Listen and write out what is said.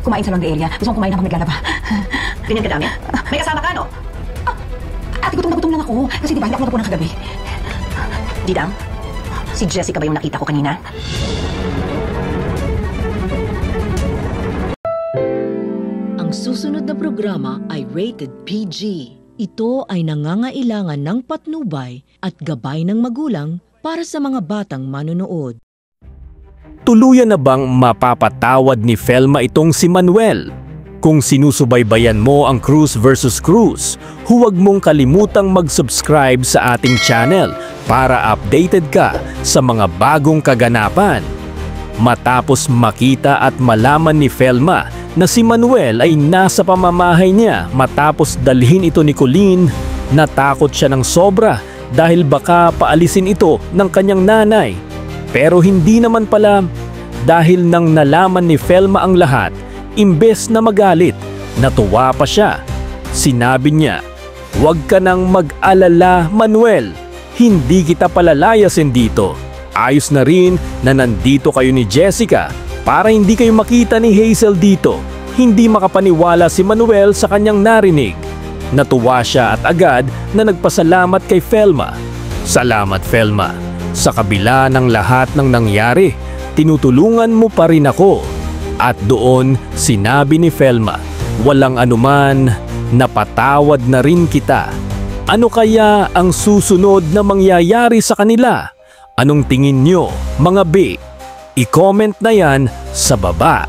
kumain sa laundry area. Gusto kong kumain habang naglalaba. Ganyan kadami? May kasama ka, no? Ate, gutom na gutom lang ako. Kasi di ba, hindi ako napunan kagabi. Didang, si Jessica ba yung nakita ko kanina? Ang susunod na programa ay rated PG. Ito ay nangangailangan ng patnubay at gabay ng magulang para sa mga batang manonood. Tuluyan na bang mapapatawad ni Felma itong si Manuel? Kung sinusubaybayan mo ang Cruz vs. Cruz, huwag mong kalimutang mag-subscribe sa ating channel para updated ka sa mga bagong kaganapan. Matapos makita at malaman ni Felma na si Manuel ay nasa pamamahay niya matapos dalhin ito ni Colleen, natakot siya ng sobra dahil baka paalisin ito ng kanyang nanay. Pero hindi naman pala, dahil nang nalaman ni Felma ang lahat, imbes na magalit, natuwa pa siya. Sinabi niya, "Huwag ka nang mag-alala, Manuel. Hindi kita palalayasin dito. Ayos na rin na nandito kayo ni Jessica para hindi kayo makita ni Hazel dito." Hindi makapaniwala si Manuel sa kanyang narinig. Natuwa siya at agad na nagpasalamat kay Felma. "Salamat, Felma. Sa kabila ng lahat ng nangyari, tinutulungan mo pa rin ako." At doon sinabi ni Felma, "Walang anuman, napatawad na rin kita." Ano kaya ang susunod na mangyayari sa kanila? Anong tingin nyo, mga B? I-comment na yan sa baba.